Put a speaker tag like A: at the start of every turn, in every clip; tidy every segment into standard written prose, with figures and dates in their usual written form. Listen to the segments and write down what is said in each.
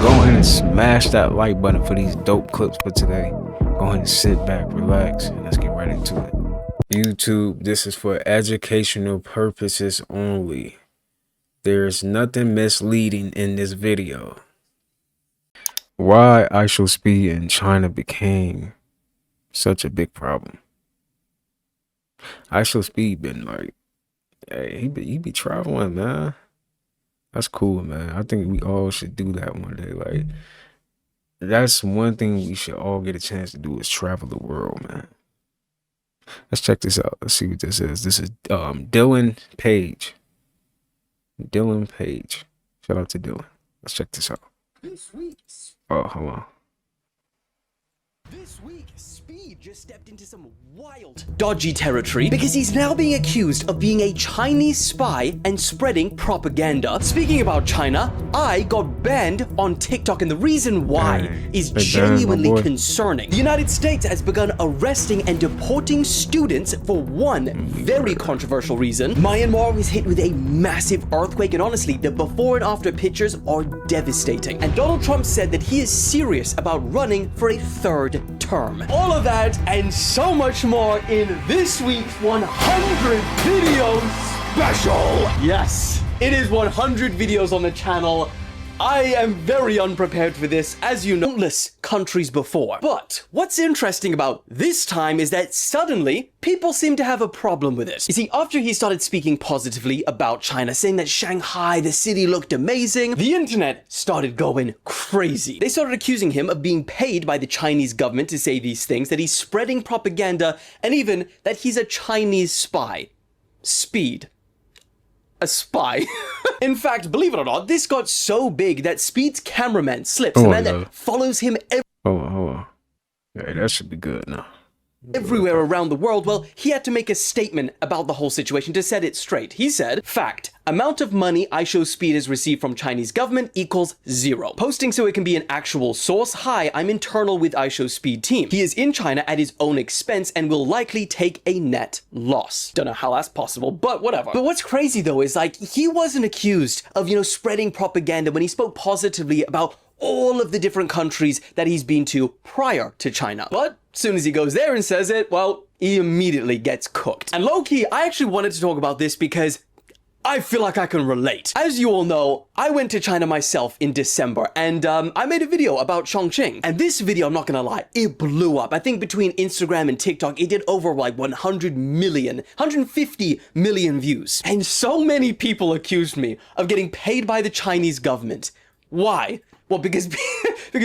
A: Go ahead and smash that like button for these dope clips for today. Go ahead and sit back, relax, and let's get right into it. YouTube, this is for educational purposes only. There's nothing misleading in this video. Why IShowSpeed in China became such a big problem. IShowSpeed been like, hey, he be traveling, man. That's cool, man. I think we all should do that one day. Like, that's one thing we should all get a chance to do is travel the world, man. Let's check this out. Let's see what this is. This is Dylan Page. Dylan Page. Shout out to Dylan. Let's check this out. Oh, hold on.
B: This week, Speed just stepped into some wild, dodgy territory because he's now being accused of being a Chinese spy and spreading propaganda. Speaking about China, I got banned on TikTok, and the reason why is genuinely concerning. The United States has begun arresting and deporting students for one very controversial reason. Myanmar was hit with a massive earthquake, and honestly, the before and after pictures are devastating. And Donald Trump said that he is serious about running for a third term. All of that and so much more in this week's 100 videos special. Yes, it is 100 videos on the channel. I am very unprepared for this, as you know, countless countries before. But what's interesting about this time is that suddenly people seem to have a problem with it. You see, after he started speaking positively about China, saying that Shanghai, the city looked amazing, the internet started going crazy. They started accusing him of being paid by the Chinese government to say these things, that he's spreading propaganda, and even that he's a Chinese spy. Speed. A spy. In fact, believe it or not, this got so big that Speed's cameraman Slips, the man that follows him
A: Hold on. Yeah, that should be good now.
B: Everywhere around the world, well, he had to make a statement about the whole situation to set it straight. He said, fact, amount of money IShowSpeed has received from Chinese government equals 0. Posting so it can be an actual source. Hi, I'm internal with IShowSpeed team. He is in China at his own expense and will likely take a net loss. Don't know how that's possible, but whatever. But what's crazy though is like, he wasn't accused of, spreading propaganda when he spoke positively about all of the different countries that he's been to prior to China. But as soon as he goes there and says it, well, he immediately gets cooked. And low-key, I actually wanted to talk about this because I feel like I can relate. As you all know, I went to China myself in December, and I made a video about Chongqing. And this video, I'm not gonna lie, it blew up. I think between Instagram and TikTok, it did over like 100 million, 150 million views. And so many people accused me of getting paid by the Chinese government. Why? Well, because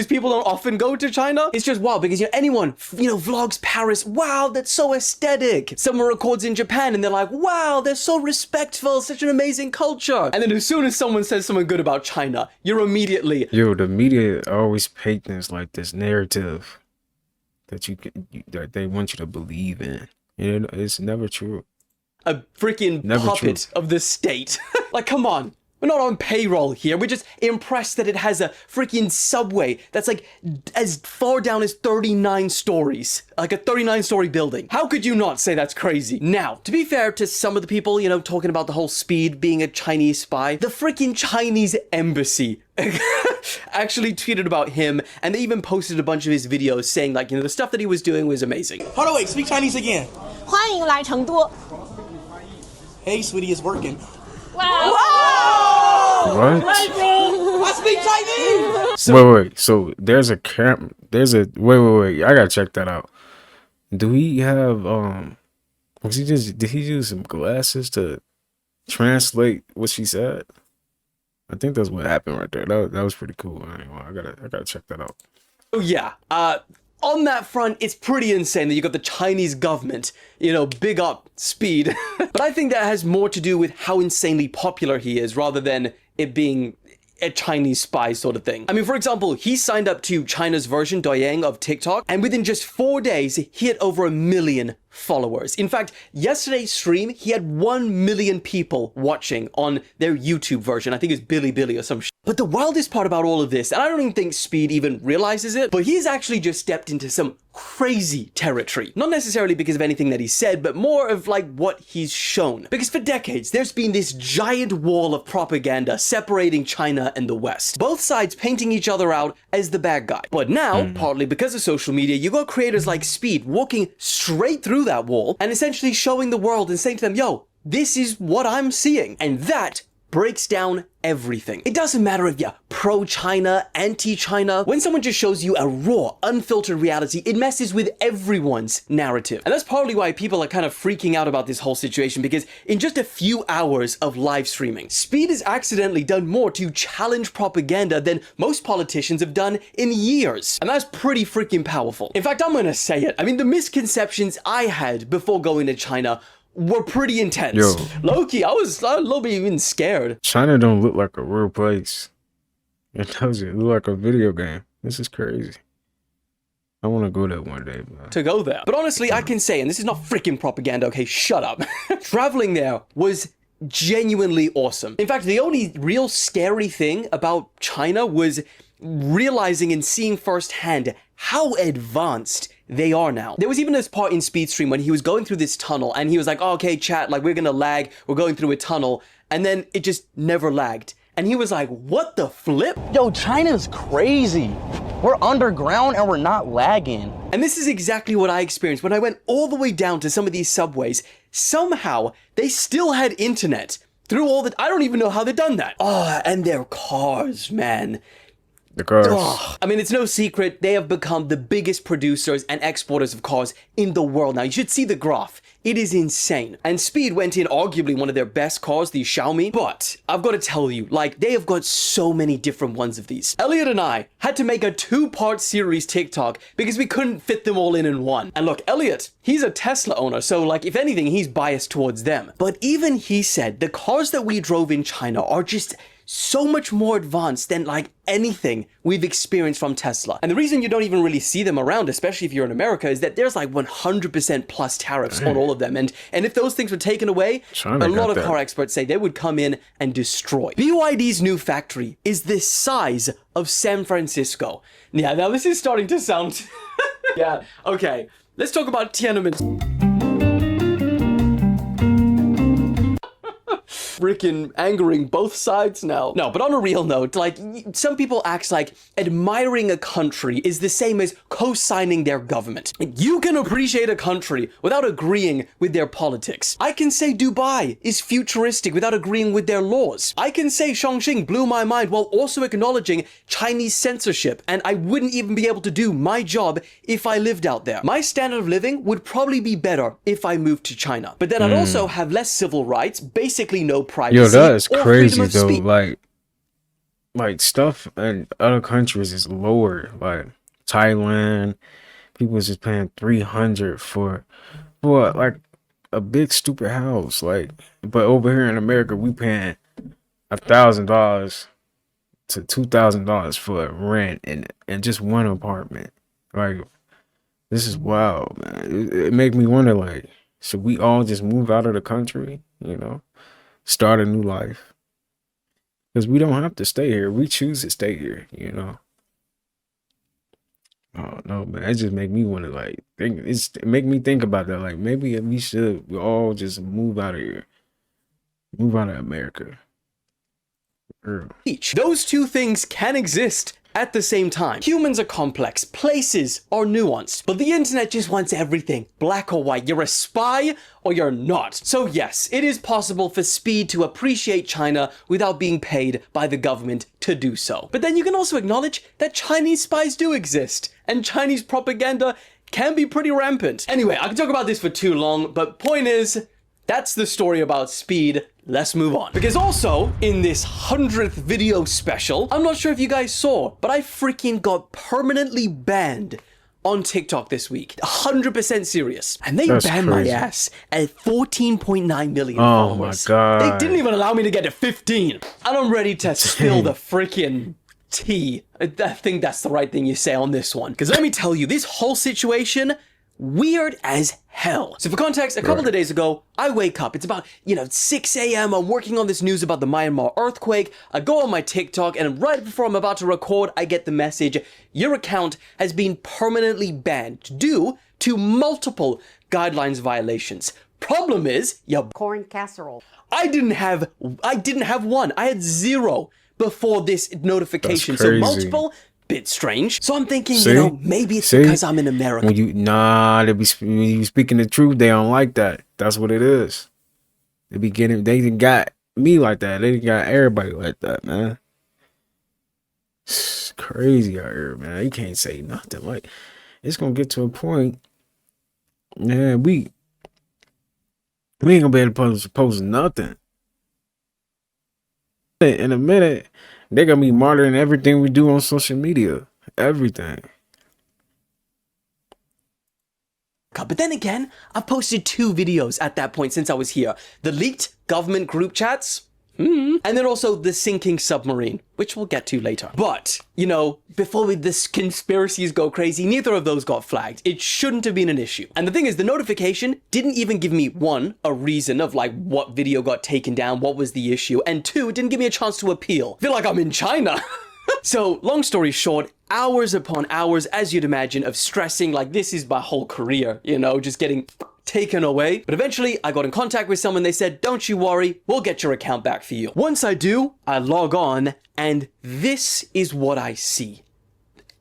B: people don't often go to China. It's just wow, because anyone, vlogs Paris, wow, that's so aesthetic. Someone records in Japan and they're like, wow, they're so respectful, such an amazing culture. And then as soon as someone says something good about China, you're immediately...
A: The media always paints like this narrative that that they want you to believe in. It's never true.
B: A freaking puppet of the state. Like, come on. We're not on payroll here. We're just impressed that it has a freaking subway that's like as far down as 39 stories. Like a 39-story building. How could you not say that's crazy? Now, to be fair to some of the people, talking about the whole Speed being a Chinese spy, the freaking Chinese embassy actually tweeted about him, and they even posted a bunch of his videos saying like, the stuff that he was doing was amazing.
C: Hold on, wait, speak Chinese again.
D: 欢迎来成都.
C: Hey, sweetie, it's working.
D: Wow.
A: What?
C: I speak Chinese.
A: Wait. So there's a wait. I gotta check that out. Do he have did he use some glasses to translate what she said? I think that's what happened right there. That was pretty cool. I gotta check that out.
B: Oh yeah. On that front, it's pretty insane that you got the Chinese government, big up Speed. But I think that has more to do with how insanely popular he is rather than it being a Chinese spy sort of thing. I mean, for example, he signed up to China's version, Doyang, of TikTok, and within just 4 days, he hit over 1 million followers. In fact, yesterday's stream, he had 1 million people watching on their YouTube version. I think it's Billy or some shit. But the wildest part about all of this, and I don't even think Speed even realizes it, but he's actually just stepped into some crazy territory. Not necessarily because of anything that he said, but more of like what he's shown. Because for decades, there's been this giant wall of propaganda separating China and the West. Both sides painting each other out as the bad guy. But now, partly because of social media, you got creators like Speed walking straight through that wall and essentially showing the world and saying to them, yo, this is what I'm seeing. And that breaks down everything. It doesn't matter if you're pro-China, anti-China. When someone just shows you a raw, unfiltered reality, it messes with everyone's narrative. And that's partly why people are kind of freaking out about this whole situation, because in just a few hours of live streaming, Speed has accidentally done more to challenge propaganda than most politicians have done in years. And that's pretty freaking powerful. In fact, I'm gonna say it. I mean, the misconceptions I had before going to China were pretty intense.
A: Yo.
B: Low-key, I was a little bit even scared.
A: China don't look like a real place. It doesn't. It look like a video game. This is crazy. I want to go there one day, man.
B: To go there. But honestly, I can say, and this is not freaking propaganda, okay, shut up. Traveling there was genuinely awesome. In fact, the only real scary thing about China was realizing and seeing firsthand how advanced they are now. There was even this part in Speed Stream when he was going through this tunnel and he was like, oh, okay, chat, like we're gonna lag, we're going through a tunnel, and then it just never lagged. And he was like, what the flip?
E: Yo, China's crazy. We're underground and we're not lagging.
B: And this is exactly what I experienced when I went all the way down to some of these subways. Somehow, they still had internet through all the... I don't even know how they've done that. Oh, and their cars, man.
A: The cars.
B: Oh, I mean, it's no secret, they have become the biggest producers and exporters of cars in the world now. You should see the graph. It is insane. And Speed went in arguably one of their best cars, the Xiaomi. But I've got to tell you, like, they have got so many different ones of these. Elliot and I had to make a 2-part series TikTok because we couldn't fit them all in one. And look, Elliot, he's a Tesla owner, so like, if anything, he's biased towards them. But even he said the cars that we drove in China are just so much more advanced than like anything we've experienced from Tesla. And the reason you don't even really see them around, especially if you're in America, is that there's like 100% plus tariffs on all of them. And if those things were taken away,
A: China
B: a lot of
A: got that.
B: car experts say they would come in and destroy. BYD's new factory is the size of San Francisco. Yeah, now this is starting to sound... Yeah, okay. Let's talk about Tiananmen. Freaking angering both sides now. No, but on a real note, like, some people act like admiring a country is the same as co-signing their government. You can appreciate a country without agreeing with their politics. I can say Dubai is futuristic without agreeing with their laws. I can say Chongqing blew my mind while also acknowledging Chinese censorship, and I wouldn't even be able to do my job if I lived out there. My standard of living would probably be better if I moved to China. But then I'd also have less civil rights, basically no privacy.
A: Yo, that is
B: or
A: crazy
B: freedom of
A: though.
B: speech.
A: Like stuff in other countries is lower. Like Thailand, people is just paying 300 for like a big stupid house. Like, but over here in America, we paying $1,000 to $2,000 for rent in just one apartment. Like, this is wild, man. It make me wonder, like, should we all just move out of the country? You know, start a new life. Because we don't have to stay here. We choose to stay here, you know. Oh no, man. It just make me want to like think. It make me think about that. Like maybe we all just move out of here. Move out of America. Girl.
B: Those two things can exist at the same time. Humans are complex, places are nuanced, but the internet just wants everything, black or white. You're a spy or you're not. So yes, it is possible for Speed to appreciate China without being paid by the government to do so. But then you can also acknowledge that Chinese spies do exist, and Chinese propaganda can be pretty rampant. Anyway, I could talk about this for too long, but point is, that's the story about Speed. Let's move on. Because also, in this 100th video special, I'm not sure if you guys saw, but I freaking got permanently banned on TikTok this week. 100% serious. And they
A: That's
B: banned
A: crazy.
B: my ass at 14.9 million
A: Oh
B: followers.
A: my God.
B: They didn't even allow me to get to 15. And I'm ready to spill the freaking tea. I think that's the right thing you say on this one. Because let me tell you, this whole situation weird as hell. So for context, a couple of days ago, I wake up. It's about, 6 a.m. I'm working on this news about the Myanmar earthquake. I go on my TikTok, and right before I'm about to record, I get the message, your account has been permanently banned due to multiple guidelines violations. Problem is,
F: Corn casserole.
B: I didn't have one. I had 0 before this notification.
A: That's
B: So
A: crazy.
B: multiple, bit strange. So I'm thinking,
A: See?
B: maybe it's
A: See?
B: because I'm in America.
A: When you speaking the truth, they don't like that. That's what it is. They done got me like that. They done got everybody like that, man. It's crazy out here, man. You can't say nothing. Like, it's gonna get to a point, man, we ain't gonna be able to post nothing. In a minute, they're gonna be monitoring everything we do on social media. Everything.
B: But then again, I've posted 2 videos at that point since I was here. The leaked government group chats, and then also the sinking submarine, which we'll get to later. But, before this conspiracies go crazy, neither of those got flagged. It shouldn't have been an issue. And the thing is, the notification didn't even give me, 1, a reason of like what video got taken down, what was the issue, and 2, it didn't give me a chance to appeal. I feel like I'm in China. So, long story short, hours upon hours, as you'd imagine, of stressing, like this is my whole career, just getting taken away. But eventually, I got in contact with someone. They said, don't you worry, we'll get your account back for you. Once I do, I log on, and this is what I see.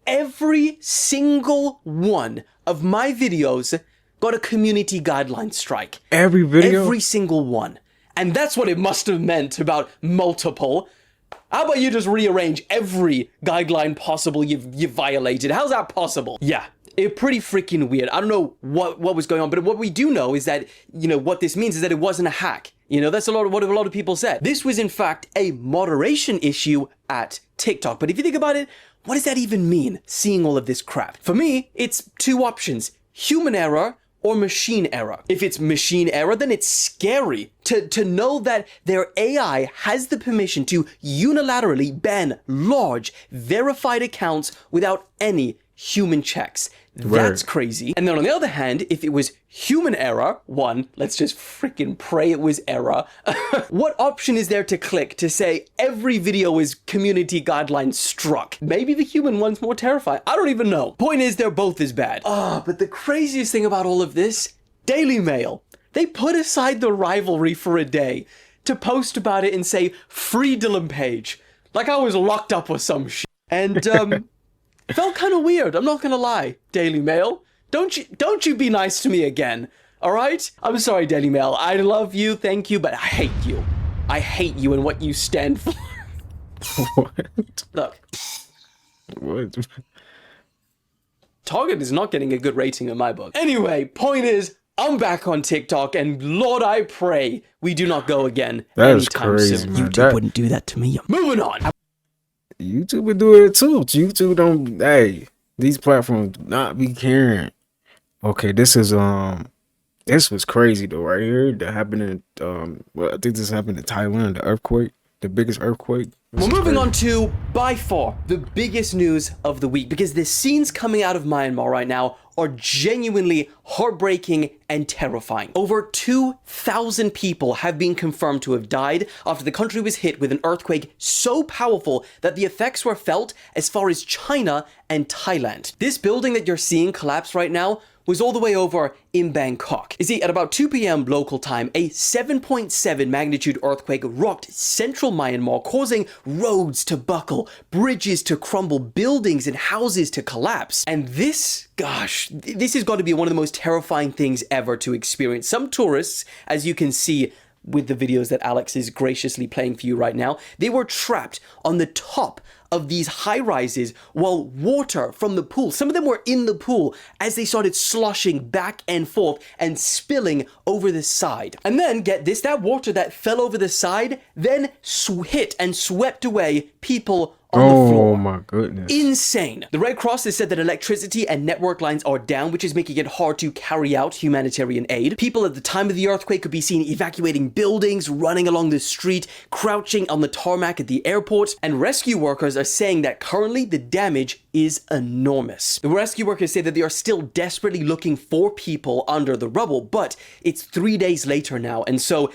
B: Every single one of my videos got a community guideline strike.
A: Every video?
B: Every single one. And that's what it must have meant about multiple. How about you just rearrange every guideline possible you've violated? How's that possible? Yeah, it's pretty freaking weird. I don't know what was going on, but what we do know is that, what this means is that it wasn't a hack. That's what a lot of people said. This was in fact a moderation issue at TikTok. But if you think about it, what does that even mean, seeing all of this crap? For me, it's 2 options: human error or machine error. If it's machine error, then it's scary to know that their AI has the permission to unilaterally ban large, verified accounts without any human checks. That's crazy. And then on the other hand, if it was human error, 1, let's just freaking pray it was error. What option is there to click to say every video is community guidelines struck? Maybe the human one's more terrifying. I don't even know. Point is, they're both as bad. But the craziest thing about all of this, Daily Mail, they put aside the rivalry for a day to post about it and say, free Dylan Page. Like I was locked up or some shit. And, felt kind of weird, I'm not gonna lie, Daily Mail. Don't you be nice to me again, all right? I'm sorry, Daily Mail. I love you, thank you, but I hate you. I hate you and what you stand for.
A: What?
B: Look,
A: What?
B: Target is not getting a good rating in my book. Anyway, point is, I'm back on TikTok, and Lord, I pray we do not go again
A: That is
B: anytime
A: crazy,
B: soon.
A: man.
B: YouTube wouldn't do that to me. Moving on.
A: YouTube would do it too. YouTube don't. Hey, these platforms do not be caring. Okay, this was crazy though, right here. That happened in I think this happened in Thailand. The earthquake, the biggest earthquake.
B: We're moving on to, by far, the biggest news of the week, because the scenes coming out of Myanmar right now are genuinely heartbreaking and terrifying. Over 2,000 people have been confirmed to have died after the country was hit with an earthquake so powerful that the effects were felt as far as China and Thailand. This building that you're seeing collapse right now was all the way over in Bangkok. You see, at about 2 p.m. local time, a 7.7 magnitude earthquake rocked central Myanmar, causing roads to buckle, bridges to crumble, buildings and houses to collapse. And this, gosh, this has got to be one of the most terrifying things ever to experience. Some tourists, as you can see with the videos that Alex is graciously playing for you right now, they were trapped on the top of these high rises while water from the pool, some of them were in the pool as they started sloshing back and forth and spilling over the side. And then, get this, that water that fell over the side then hit and swept away people on the floor.
A: Oh my goodness.
B: Insane. The Red Cross has said that electricity and network lines are down, which is making it hard to carry out humanitarian aid. People at the time of the earthquake could be seen evacuating buildings, running along the street, crouching on the tarmac at the airport, and rescue workers are saying that currently the damage is enormous. The rescue workers say that they are still desperately looking for people under the rubble, but it's 3 days later now, and so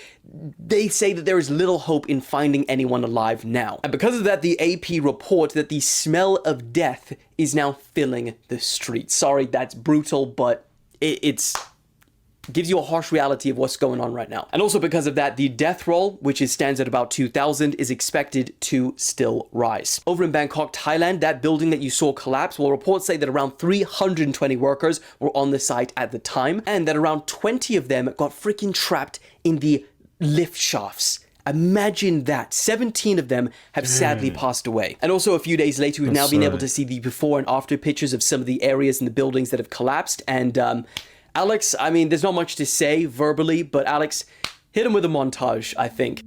B: they say that there is little hope in finding anyone alive now. And because of that, the AP report that the smell of death is now filling the streets. Sorry, that's brutal, but it's gives you a harsh reality of what's going on right now. And also because of that, the death roll, which stands at about 2,000, is expected to still rise. Over in Bangkok, Thailand, that building that you saw collapse, well, reports say that around 320 workers were on the site at the time, and that around 20 of them got freaking trapped in the lift shafts. Imagine that. 17 of them have sadly passed away. And also a few days later, we've now been able to see the before and after pictures of some of the areas in the buildings that have collapsed. And Alex, I mean, there's not much to say verbally, but Alex, hit him with a montage, I think.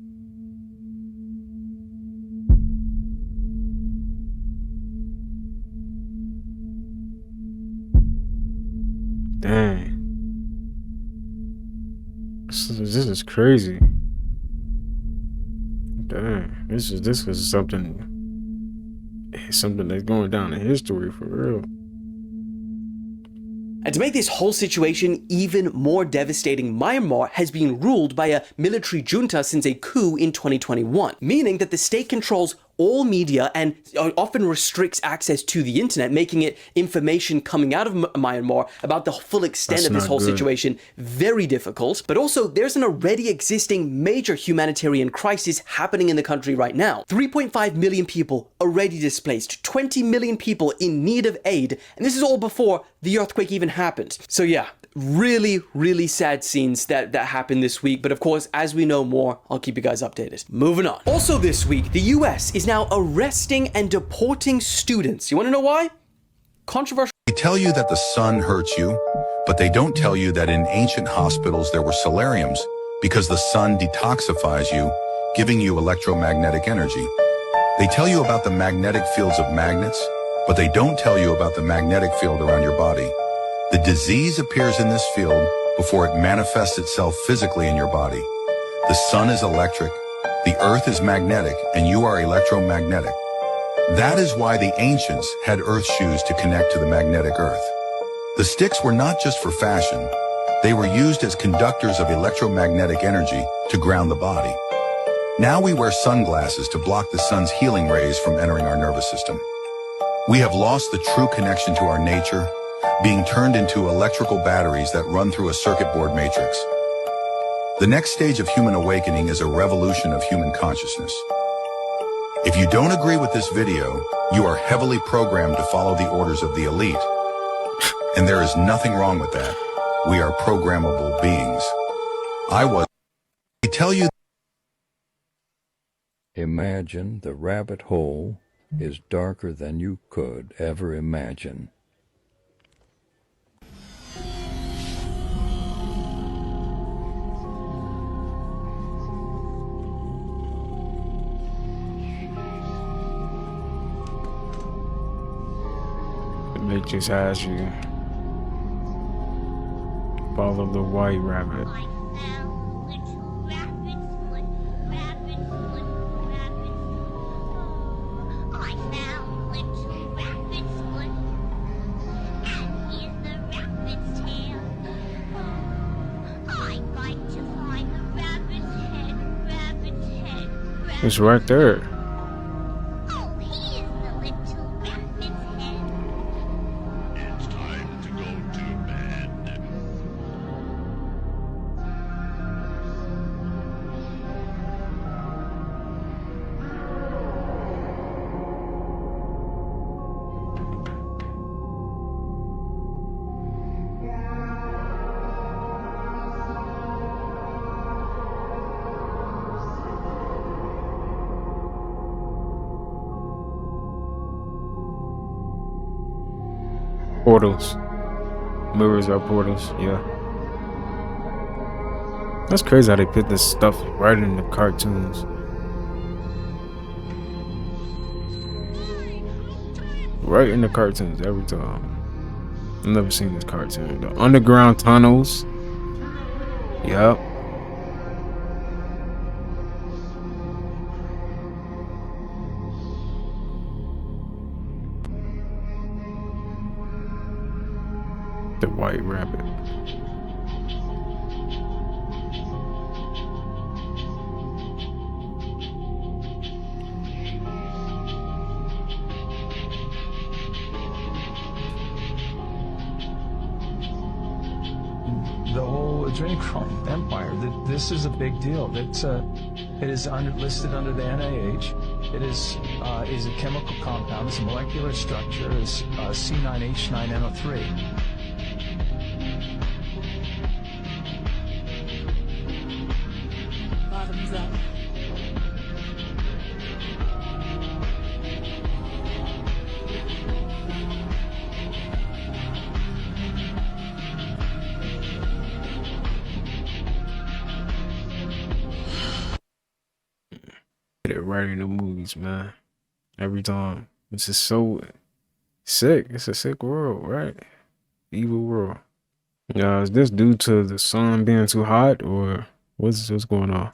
A: Dang. This is crazy. Dang. This is something that's going down in history for real.
B: And to make this whole situation even more devastating, Myanmar has been ruled by a military junta since a coup in 2021, meaning that the state controls all media and often restricts access to the internet, making it information coming out of Myanmar about the full extent of this whole situation very difficult. But also, there's an already existing major humanitarian crisis happening in the country right now. 3.5 million people already displaced, 20 million people in need of aid, and this is all before the earthquake even happened. So yeah, really, really sad scenes that happened this week. But of course, as we know more, I'll keep you guys updated. Moving on. Also this week, the US is now arresting and deporting students. You want to know why? Controversial.
F: They tell you that the sun hurts you, but they don't tell you that in ancient hospitals there were solariums because the sun detoxifies you, giving you electromagnetic energy. They tell you about the magnetic fields of magnets, but they don't tell you about the magnetic field around your body. The disease appears in this field before it manifests itself physically in your body. The sun is electric, the earth is magnetic, and you are electromagnetic. That is why the ancients had earth shoes to connect to the magnetic earth. The sticks were not just for fashion. They were used as conductors of electromagnetic energy to ground the body. Now we wear sunglasses to block the sun's healing rays from entering our nervous system. We have lost the true connection to our nature, being turned into electrical batteries that run through a circuit board matrix. The next stage of human awakening is a revolution of human consciousness. If you don't agree with this video, you are heavily programmed to follow the orders of the elite. And there is nothing wrong with that. We are programmable beings. I tell you.
G: Imagine the rabbit hole is darker than you could ever imagine.
A: The Matrix has you follow the white rabbit. It's right there. Portals. Mirrors are portals, yeah. That's crazy how they put this stuff right in the cartoons. Right in the cartoons every time. I've never seen this cartoon. The underground tunnels. Yep. The white rabbit.
H: The whole adrenochrome empire. This is a big deal. It is listed under the NIH. It is a chemical compound. It's a molecular structure. It's C9H9NO3.
D: Bottoms up.
A: It right in the movies, man. Every time. It's just so sick. It's a sick world, right? Evil world. Is this due to the sun being too hot, or what's going on?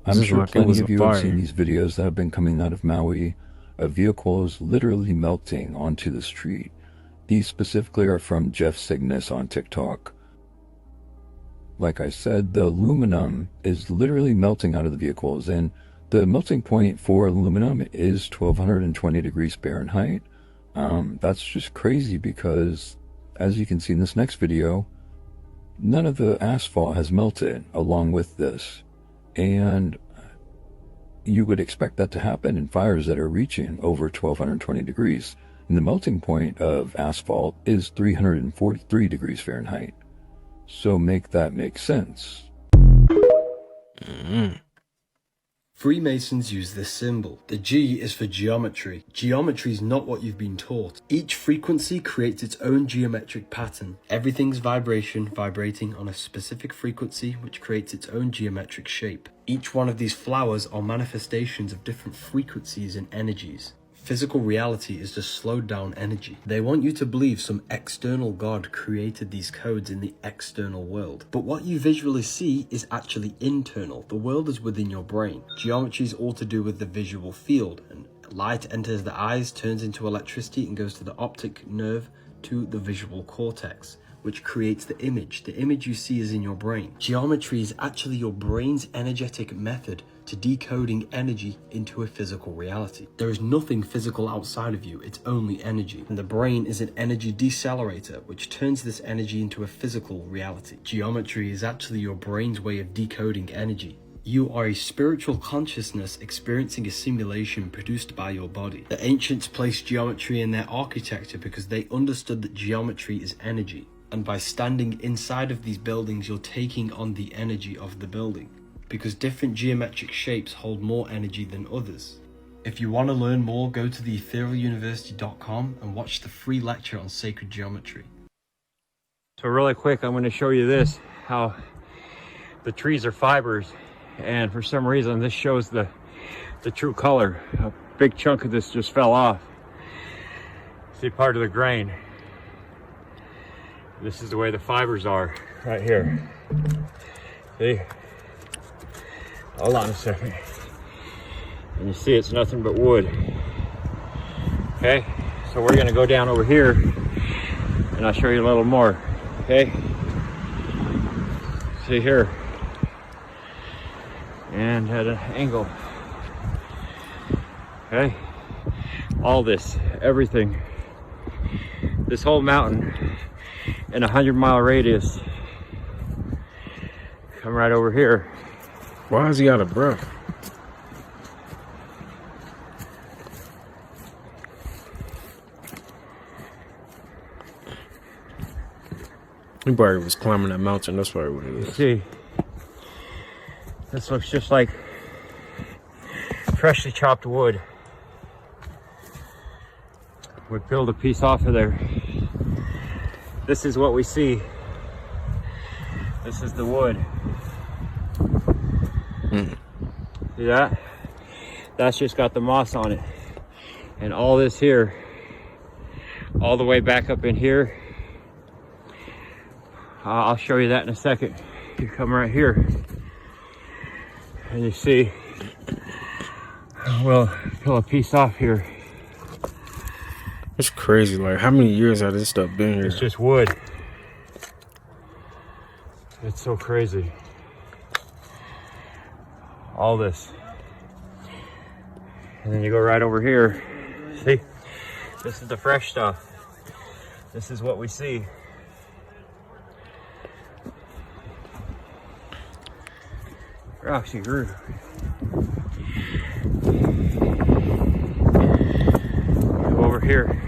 G: I'm
A: This
G: sure
A: like it
G: plenty
A: was
G: of
A: a
G: you have
A: fire.
G: seen these videos that have been coming out of Maui of vehicles literally melting onto the street. These specifically are from Jeff Cygnus on TikTok. Like I said, the aluminum is literally melting out of the vehicles, and the melting point for aluminum is 1220 degrees Fahrenheit. That's just crazy because, as you can see in this next video, none of the asphalt has melted along with this. And you would expect that to happen in fires that are reaching over 1220 degrees. And the melting point of asphalt is 343 degrees Fahrenheit. So make that make sense.
I: Freemasons use this symbol. The G is for geometry. Geometry is not what you've been taught. Each frequency creates its own geometric pattern. Everything's vibrating on a specific frequency, which creates its own geometric shape. Each one of these flowers are manifestations of different frequencies and energies. Physical reality is just slowed down energy. They want you to believe some external God created these codes in the external world. But what you visually see is actually internal. The world is within your brain. Geometry is all to do with the visual field, and light enters the eyes, turns into electricity, and goes to the optic nerve to the visual cortex, which creates the image. The image you see is in your brain. Geometry is actually your brain's energetic method to decoding energy into a physical reality. There is nothing physical outside of you, it's only energy. And the brain is an energy decelerator, which turns this energy into a physical reality. Geometry is actually your brain's way of decoding energy. You are a spiritual consciousness experiencing a simulation produced by your body. The ancients placed geometry in their architecture because they understood that geometry is energy. And by standing inside of these buildings, you're taking on the energy of the building, because different geometric shapes hold more energy than others. If you want to learn more, go to the etherealuniversity.com and watch the free lecture on sacred geometry.
J: So really quick, I'm going to show you this, how the trees are fibers, and for some reason this shows the true color. A big chunk of this just fell off. See part of the grain. This is the way the fibers are right here. See? Hold on a second. And you see it's nothing but wood. Okay, so we're gonna go down over here and I'll show you a little more. Okay, see here. And at an angle. Okay, all this, everything. This whole mountain in a 100-mile radius. Come right over here.
A: Why is he out of breath? He probably was climbing that mountain. That's probably what it is.
J: See, this looks just like freshly chopped wood. We peeled a piece off of there. This is what we see. This is the wood. See that? That's just got the moss on it. And all this here, all the way back up in here, I'll show you that in a second. You come right here and you see, we'll peel a piece off here.
A: It's crazy. Like, how many years has this stuff been here?
J: It's just wood. It's so crazy. All this. And then you go right over here. See? This is the fresh stuff. This is what we see. Gosh, you grew. Go over here.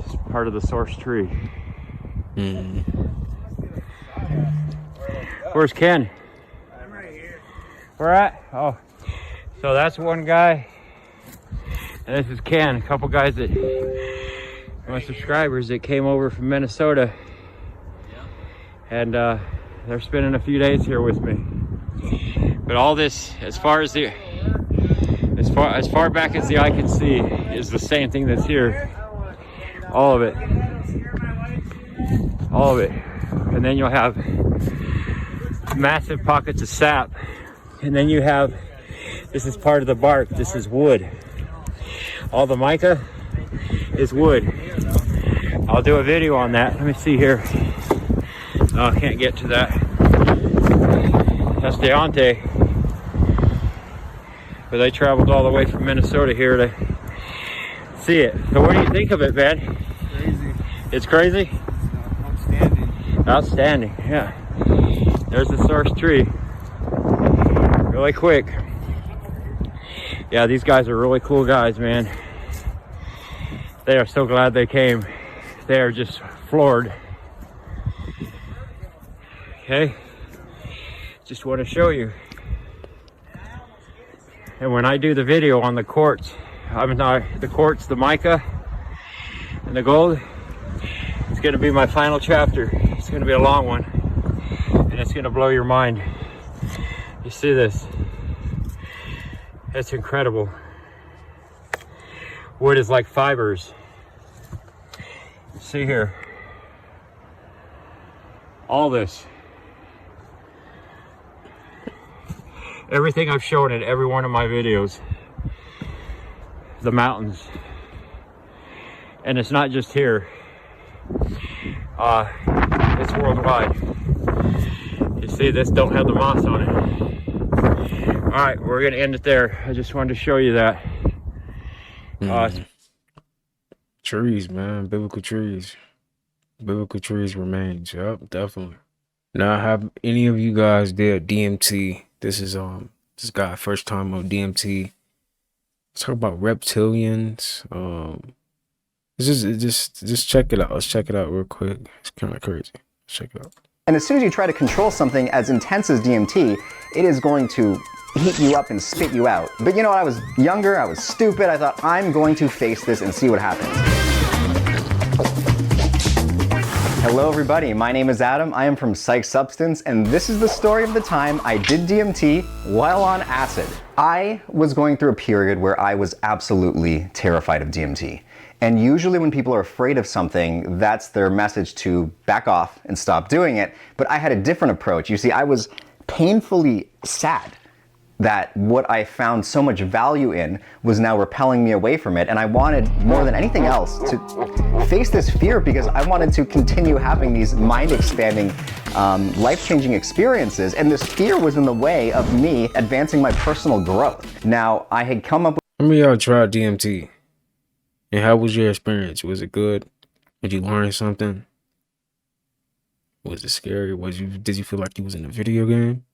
J: It's part of the source tree. Where's Ken? I'm right here. Where at? Oh, so that's one guy, and this is Ken. A couple guys that, my subscribers that came over from Minnesota, and they're spending a few days here with me. But all this, as far back as the eye can see, is the same thing that's here. All of it. All of it. And then you'll have massive pockets of sap. And then you have, this is part of the bark, this is wood. All the mica is wood. I'll do a video on that. Let me see here. Oh, I can't get to that. That's Deontay. But they traveled all the way from Minnesota here to see it. So what do you think of it, man?
K: Crazy.
J: It's crazy?
K: Outstanding.
J: Outstanding, yeah. There's the source tree. Really quick. Yeah, these guys are really cool guys, man. They are so glad they came. They are just floored. Okay? Just want to show you. And when I do the video on the quartz, the quartz, the mica, and the gold, it's going to be my final chapter. It's going to be a long one, and it's going to blow your mind. You see this? It's incredible. Wood is like fibers. See here. All this. Everything I've shown in every one of my videos. The mountains. And it's not just here. It's worldwide. You see, this don't have the moss on it. All right, we're gonna end it there. I just wanted to show you that.
A: Trees, man, biblical trees. Biblical trees remains. Yep, definitely. Now, have any of you guys did DMT? This is this guy first time on DMT. Let's talk about reptilians. Just check it out. Let's check it out real quick. It's kind of crazy. Let's check it out.
L: And as soon as you try to control something as intense as DMT, it is going to heat you up and spit you out. But you know what? I was younger, I was stupid. I thought, I'm going to face this and see what happens. Hello everybody, my name is Adam. I am from Psych Substance, and this is the story of the time I did DMT while on acid. I was going through a period where I was absolutely terrified of DMT. And usually when people are afraid of something, that's their message to back off and stop doing it. But I had a different approach. You see, I was painfully sad that what I found so much value in was now repelling me away from it. And I wanted, more than anything else, to face this fear because I wanted to continue having these mind-expanding, life-changing experiences. And this fear was in the way of me advancing my personal growth. Now, I had come up with...
A: How many of y'all tried DMT? And how was your experience? Was it good? Did you learn something? Was it scary? Did you feel like you was in a video game?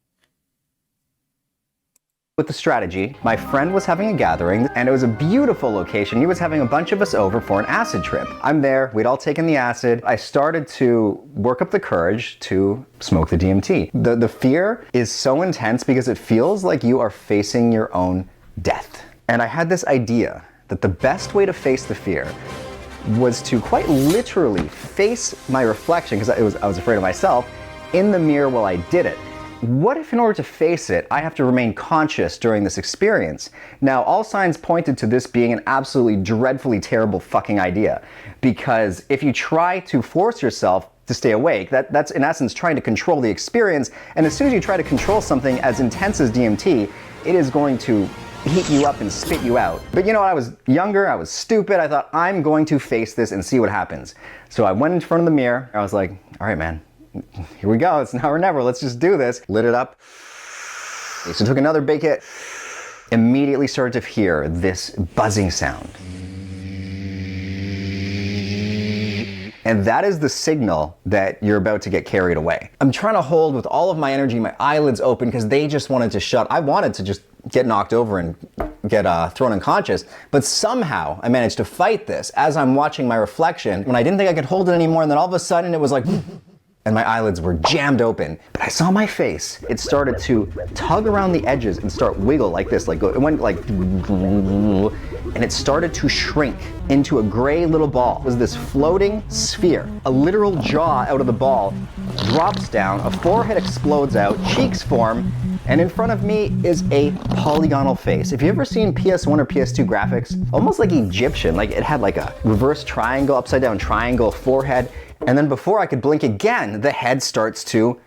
L: With the strategy, my friend was having a gathering, and it was a beautiful location. He was having a bunch of us over for an acid trip. I'm there, we'd all taken the acid. I started to work up the courage to smoke the DMT. The fear is so intense because it feels like you are facing your own death. And I had this idea that the best way to face the fear was to quite literally face my reflection, because I was afraid of myself, in the mirror while I did it. What if in order to face it, I have to remain conscious during this experience? Now, all signs pointed to this being an absolutely dreadfully terrible fucking idea, because if you try to force yourself to stay awake, that's in essence trying to control the experience, and as soon as you try to control something as intense as DMT, it is going to heat you up and spit you out. But you know what, I was younger, I was stupid, I thought I'm going to face this and see what happens. So I went in front of the mirror, I was like, all right man, here we go, it's now or never, let's just do this. Lit it up, so took another big hit, immediately started to hear this buzzing sound. And that is the signal that you're about to get carried away. I'm trying to hold with all of my energy, my eyelids open, because they just wanted to shut. I wanted to just get knocked over and get thrown unconscious, but somehow I managed to fight this as I'm watching my reflection when I didn't think I could hold it anymore, and then all of a sudden it was like, and my eyelids were jammed open. But I saw my face. It started to tug around the edges and start wiggle like this, like it went like, and it started to shrink into a gray little ball. It was this floating sphere. A literal jaw out of the ball drops down, a forehead explodes out, cheeks form, and in front of me is a polygonal face. If you've ever seen PS1 or PS2 graphics, almost like Egyptian, like it had like a reverse triangle, upside down triangle, forehead, and then before I could blink again, the head starts to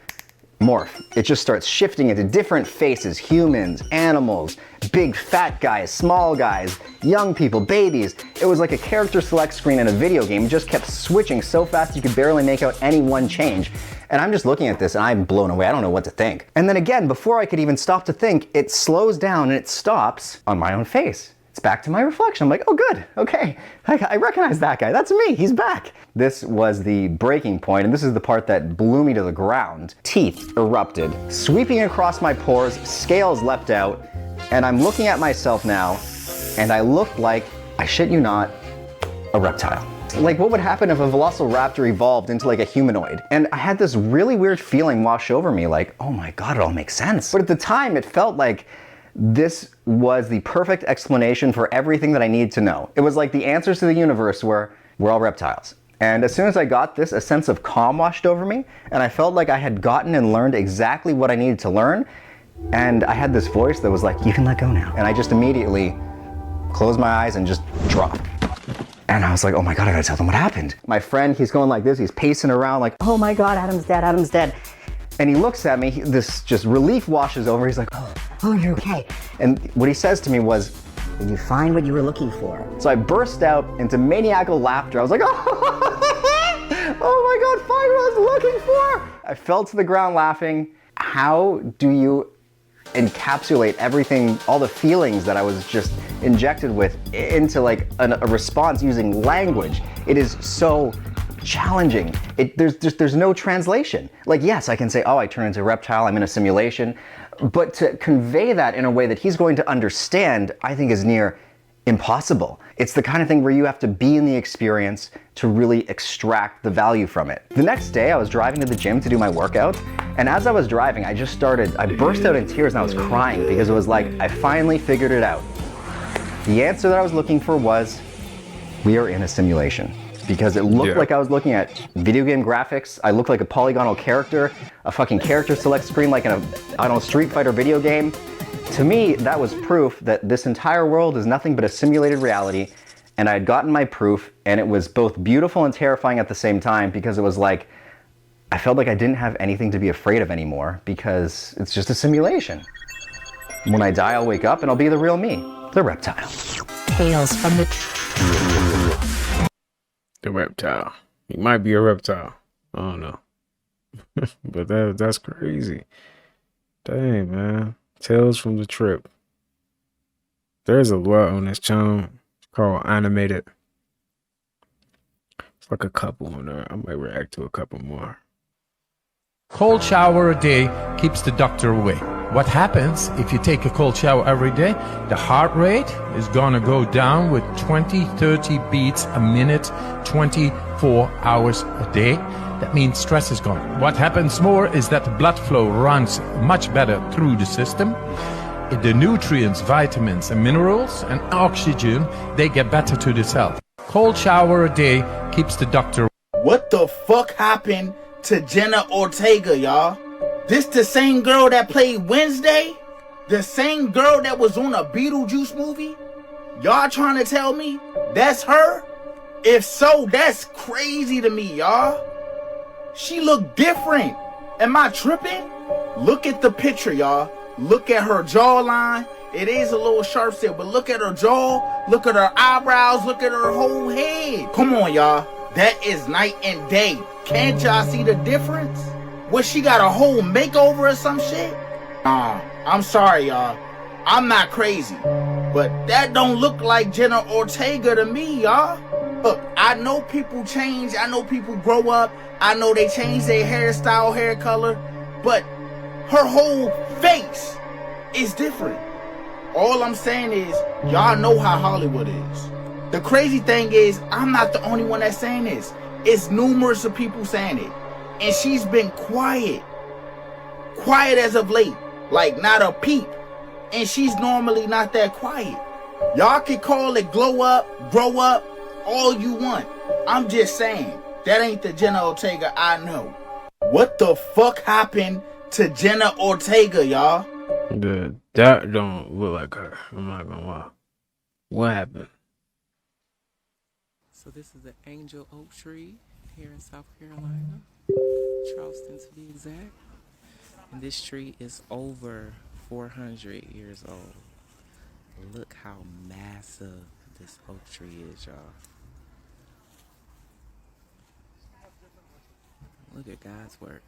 L: morph. It just starts shifting into different faces, humans, animals, big fat guys, small guys, young people, babies. It was like a character select screen in a video game. It just kept switching so fast you could barely make out any one change. And I'm just looking at this and I'm blown away. I don't know what to think. And then again, before I could even stop to think, it slows down and it stops on my own face. It's back to my reflection. I'm like, oh good, okay. I recognize that guy, that's me, he's back. This was the breaking point, and this is the part that blew me to the ground. Teeth erupted, sweeping across my pores, scales leapt out, and I'm looking at myself now, and I looked like, I shit you not, a reptile. Like what would happen if a velociraptor evolved into like a humanoid? And I had this really weird feeling wash over me, like, oh my God, it all makes sense. But at the time, it felt like this was the perfect explanation for everything that I needed to know. It was like the answers to the universe were, we're all reptiles. And as soon as I got this, a sense of calm washed over me, and I felt like I had gotten and learned exactly what I needed to learn, and I had this voice that was like, you can let go now. And I just immediately closed my eyes and just dropped. And I was like, oh my God, I gotta tell them what happened. My friend, he's going like this, he's pacing around like, oh my God, Adam's dead, Adam's dead. And he looks at me, this just relief washes over, he's like, oh, you're okay. And what he says to me was, did you find what you were looking for? So I burst out into maniacal laughter. I was like, oh, oh my God, find what I was looking for. I fell to the ground laughing. How do you encapsulate everything, all the feelings that I was just injected with into like a response using language? It is so challenging. There's no translation. Like, yes, I can say, oh, I turn into a reptile, I'm in a simulation, but to convey that in a way that he's going to understand, I think is near impossible. It's the kind of thing where you have to be in the experience to really extract the value from it. The next day, I was driving to the gym to do my workout, and as I was driving, I burst out in tears and I was crying because it was like, I finally figured it out. The answer that I was looking for was, we are in a simulation. Because it looked like I was looking at video game graphics. I looked like a polygonal character, a fucking character select screen like in a, I don't know, Street Fighter video game. To me, that was proof that this entire world is nothing but a simulated reality, and I had gotten my proof, and it was both beautiful and terrifying at the same time, because it was like, I felt like I didn't have anything to be afraid of anymore, because it's just a simulation. When I die, I'll wake up and I'll be the real me, the reptile.
D: Tales from the...
A: The reptile. He might be a reptile. I don't know. But that's crazy. Dang, man. Tales from the trip. There's a lot on this channel called Animated. It's like a couple on there. I might react to a couple more.
M: Cold shower a day keeps the doctor away. What happens if you take a cold shower every day? The heart rate is gonna go down with 20-30 beats a minute, 24 hours a day. That means stress is gone. What happens more is that the blood flow runs much better through the system. The nutrients, vitamins and minerals and oxygen, they get better to the cell. Cold shower a day keeps the doctor away.
N: What the fuck happened to Jenna Ortega, y'all? This the same girl that played Wednesday? The same girl that was on a Beetlejuice movie? Y'all trying to tell me that's her? If so, that's crazy to me, y'all. She look different. Am I tripping? Look at the picture, y'all. Look at her jawline It is a little sharp set, but look at her jaw, look at her eyebrows, look at her whole head. Come on, y'all. That is night and day. Can't y'all see the difference? What, she got a whole makeover or some shit? Nah, I'm sorry, y'all. I'm not crazy, but that don't look like Jenna Ortega to me, y'all. Look, I know people change. I know people grow up. I know they change their hairstyle, hair color, but her whole face is different. All I'm saying is, y'all know how Hollywood is. The crazy thing is, I'm not the only one that's saying this. It's numerous of people saying it. And she's been quiet. Quiet as of late. Like, not a peep. And she's normally not that quiet. Y'all can call it glow up, grow up, all you want. I'm just saying, that ain't the Jenna Ortega I know. What the fuck happened to Jenna Ortega, y'all?
A: That don't look like her. I'm not gonna lie. What happened?
O: So this is the Angel Oak Tree here in South Carolina, Charleston to be exact. And this tree is over 400 years old. Look how massive this oak tree is, y'all. Look at God's work.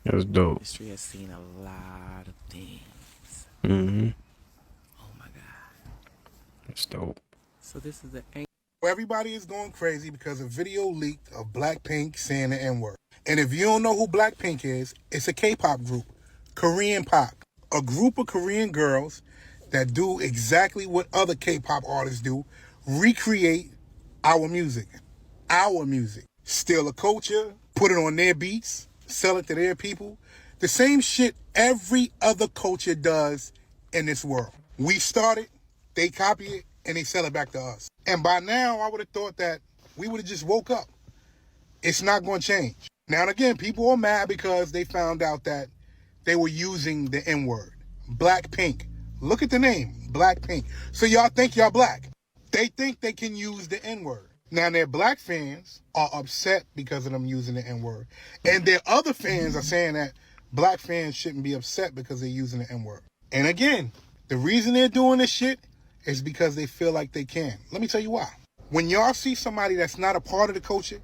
A: That's dope.
O: This tree has seen a lot of things.
A: Mm-hmm.
O: Oh my God.
A: That's dope.
O: So this is the
P: Everybody is going crazy because a video leaked of Blackpink saying the N-word. And if you don't know who Blackpink is, it's a K-pop group, Korean pop. A group of Korean girls that do exactly what other K-pop artists do, recreate our music. Our music. Steal a culture, put it on their beats, sell it to their people. The same shit every other culture does in this world. We start it, they copy it, and they sell it back to us. And by now, I would have thought that we would have just woke up. It's not going to change. Now and again, people are mad because they found out that they were using the N-word. Blackpink. Look at the name, Blackpink. So y'all think y'all black. They think they can use the N-word. Now their black fans are upset because of them using the N-word. And their other fans are saying that black fans shouldn't be upset because they're using the N-word. And again, the reason they're doing this shit is because they feel like they can. Let me tell you why. When y'all see somebody that's not a part of the culture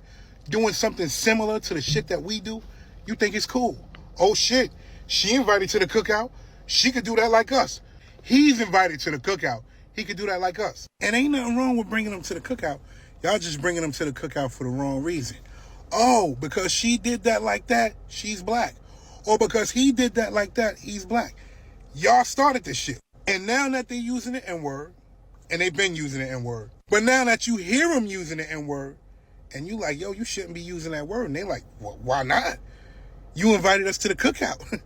P: doing something similar to the shit that we do, you think it's cool. Oh shit, she invited to the cookout. She could do that like us. He's invited to the cookout. He could do that like us. And ain't nothing wrong with bringing them to the cookout. Y'all just bringing them to the cookout for the wrong reason. Oh, because she did that like that, she's black. Or because he did that like that, he's black. Y'all started this shit. And now that they're using the N-word, and they've been using the N-word, but now that you hear them using the N-word, and you like, yo, you shouldn't be using that word. And they like, well, why not? You invited us to the cookout.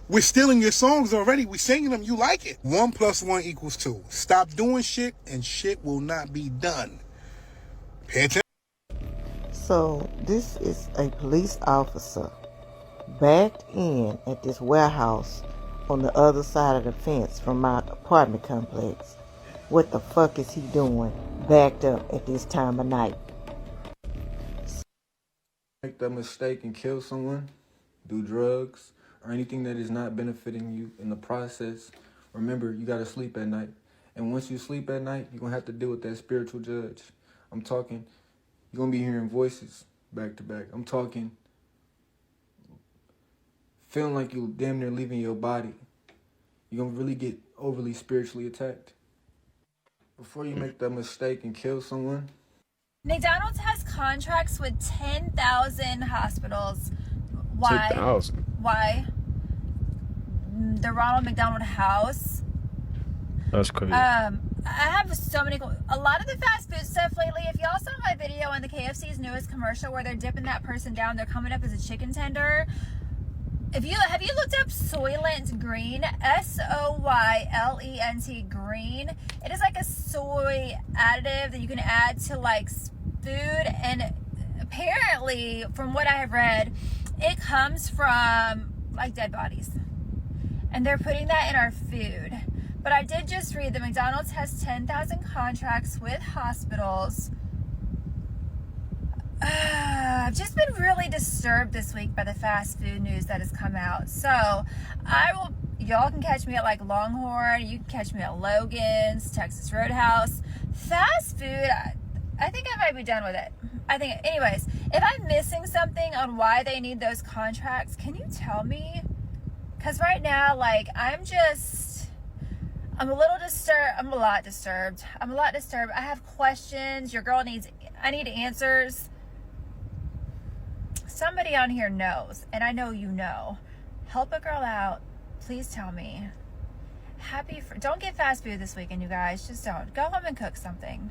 P: We're stealing your songs already. We're singing them. You like it. 1 + 1 = 2. Stop doing shit, and shit will not be done. Pay attention.
Q: So this is a police officer backed in at this warehouse on the other side of the fence from my apartment complex. What the fuck is he doing backed up at this time of night?
R: Make that mistake and kill someone, do drugs, or anything that is not benefiting you in the process, remember, you gotta sleep at night. And once you sleep at night, you're gonna have to deal with that spiritual judge. I'm talking, you're gonna be hearing voices back to back. I'm talking feeling like you damn near leaving your body. You're gonna really get overly spiritually attacked. Before you make that mistake and kill someone.
S: McDonald's has contracts with 10,000 hospitals. Why?
A: 10,000?
S: Why? The Ronald McDonald House.
A: That's crazy.
S: I have so many. A lot of the fast food stuff lately. If y'all saw my video on the KFC's newest commercial where they're dipping that person down, they're coming up as a chicken tender. Have you looked up Soylent Green? Soylent Green. It is like a soy additive that you can add to like food, and apparently, from what I have read, it comes from like dead bodies, and they're putting that in our food. But I did just read that McDonald's has 10,000 contracts with hospitals. I've just been really disturbed this week by the fast food news that has come out. So I will y'all can catch me at like Longhorn. You can catch me at Logan's, Texas Roadhouse. Fast food, I think I might be done with it. I think, anyways, if I'm missing something on why they need those contracts, can you tell me? Because right now, like, I'm a little disturbed. I'm a lot disturbed. I have questions. Your girl I need answers. Somebody on here knows, and I know you know. Help a girl out. Please tell me. Don't get fast food this weekend, you guys. Just don't. Go home and cook something.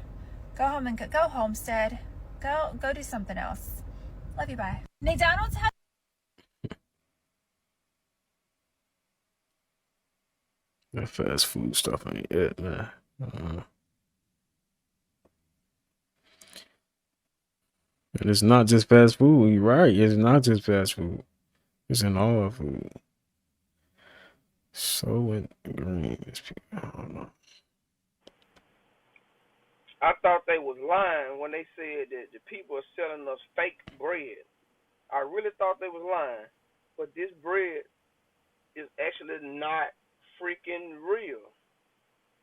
S: Go home and cook. Go homestead. Go do something else. Love you, bye. McDonald's has
A: That fast food stuff ain't it, man. And it's not just fast food. You're right. It's not just fast food. It's in all food. So green. I don't know.
K: I thought they was lying when they said that the people are selling us fake bread. I really thought they was lying. But this bread is actually not freaking real.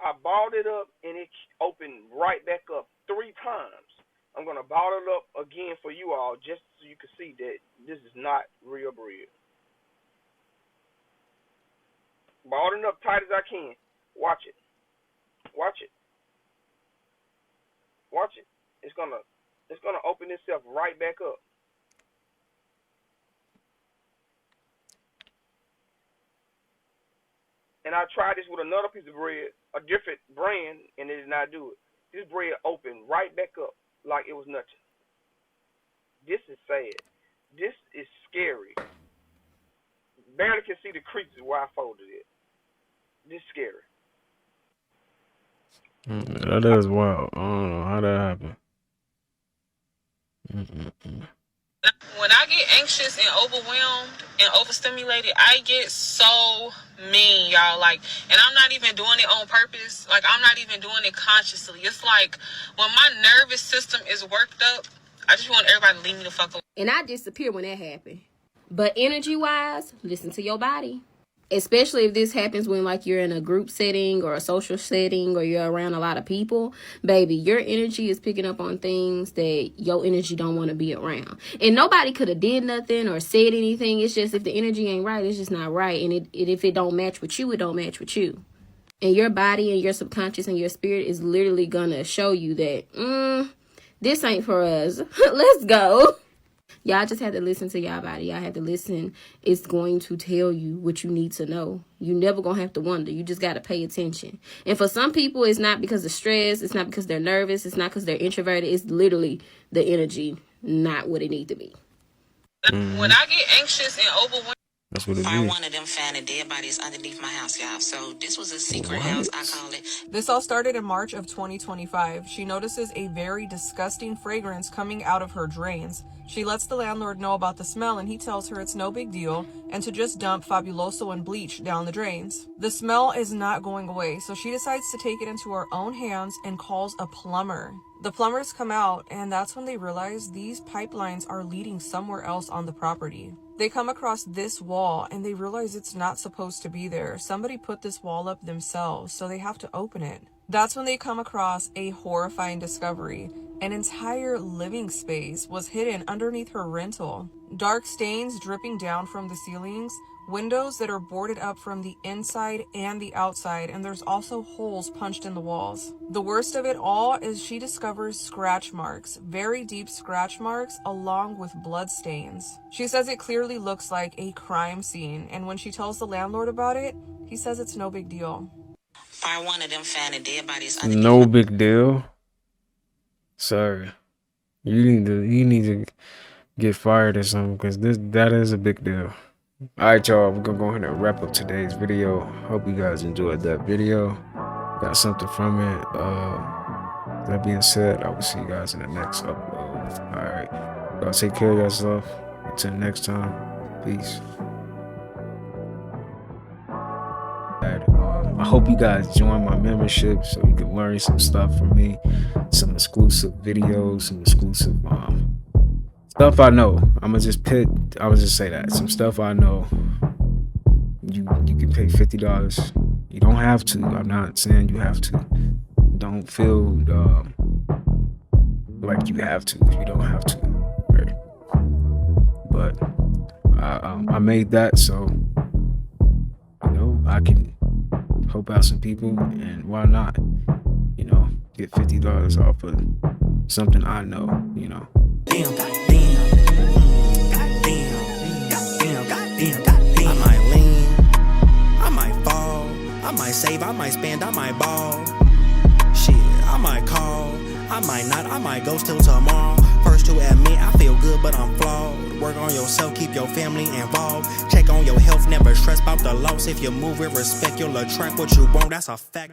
K: I balled it up and it opened right back up 3 times. I'm going to ball it up again for you all just so you can see that this is not real bread. Balled it up tight as I can. Watch it. Watch it. Watch it. It's gonna open itself right back up. And I tried this with another piece of bread, a different brand, and it did not do it. This bread opened right back up like it was nothing. This is sad. This is scary. Barely can see the creases where I folded it. This is scary.
A: That is wild. I don't know how that happened.
T: When I get anxious and overwhelmed and overstimulated, I get so mean, y'all. Like, and I'm not even doing it on purpose. Like, I'm not even doing it consciously. It's like when my nervous system is worked up, I just want everybody to leave me the fuck alone.
U: And I disappear when that happens. But energy-wise, listen to your body. Especially if this happens when, like, you're in a group setting or a social setting or you're around a lot of people. Baby, your energy is picking up on things that your energy don't want to be around. And nobody could have did nothing or said anything. It's just if the energy ain't right, it's just not right. And if it don't match with you, it don't match with you. And your body and your subconscious and your spirit is literally going to show you that, this ain't for us. Let's go. Y'all just have to listen to y'all body. Y'all have to listen. It's going to tell you what you need to know. You never going to have to wonder. You just got to pay attention. And for some people, it's not because of stress. It's not because they're nervous. It's not because they're introverted. It's literally the energy, not what it need to be.
T: When I get anxious and overwhelmed.
A: That's what it
V: Find
A: is.
V: one of them found dead bodies underneath my house, y'all. So this was a secret house, I call it.
W: This all started in March of 2025. She notices a very disgusting fragrance coming out of her drains. She lets the landlord know about the smell and he tells her it's no big deal and to just dump Fabuloso and bleach down the drains. The smell is not going away, so she decides to take it into her own hands and calls a plumber. The plumbers come out and that's when they realize these pipelines are leading somewhere else on the property. They come across this wall and they realize it's not supposed to be there. Somebody put this wall up themselves, so they have to open it. That's when they come across a horrifying discovery. An entire living space was hidden underneath her rental. Dark stains dripping down from the ceilings, windows that are boarded up from the inside and the outside, and there's also holes punched in the walls. The worst of it all is she discovers scratch marks, very deep scratch marks, along with blood stains. She says it clearly looks like a crime scene, and when she tells the landlord about it, he says it's no big deal.
V: Find one of them found dead bodies
A: No big deal. Sorry. You need to get fired or something, because that is a big deal. Alright, y'all, we're gonna go ahead and wrap up today's video. Hope you guys enjoyed that video. Got something from it. That being said, I will see you guys in the next upload. Alright. Y'all take care of yourself. Until next time. Peace. I hope you guys join my membership so you can learn some stuff from me. Some exclusive videos, some exclusive stuff I know. I would just say that. Some stuff I know you you can pay $50. You don't have to. I'm not saying you have to. Don't feel like you have to. You don't have to. Right? But I made that so I can help out some people, and why not? Get $50 off of something I know.
B: Damn. I might lean, I might fall, I might save, I might spend, I might ball. Shit, I might call, I might not, I might ghost till tomorrow. First to admit I feel good, but I'm flawed. Work on yourself, keep your family involved. Check on your health, never stress about the loss. If you move with respect, you'll attract what you want, that's a fact.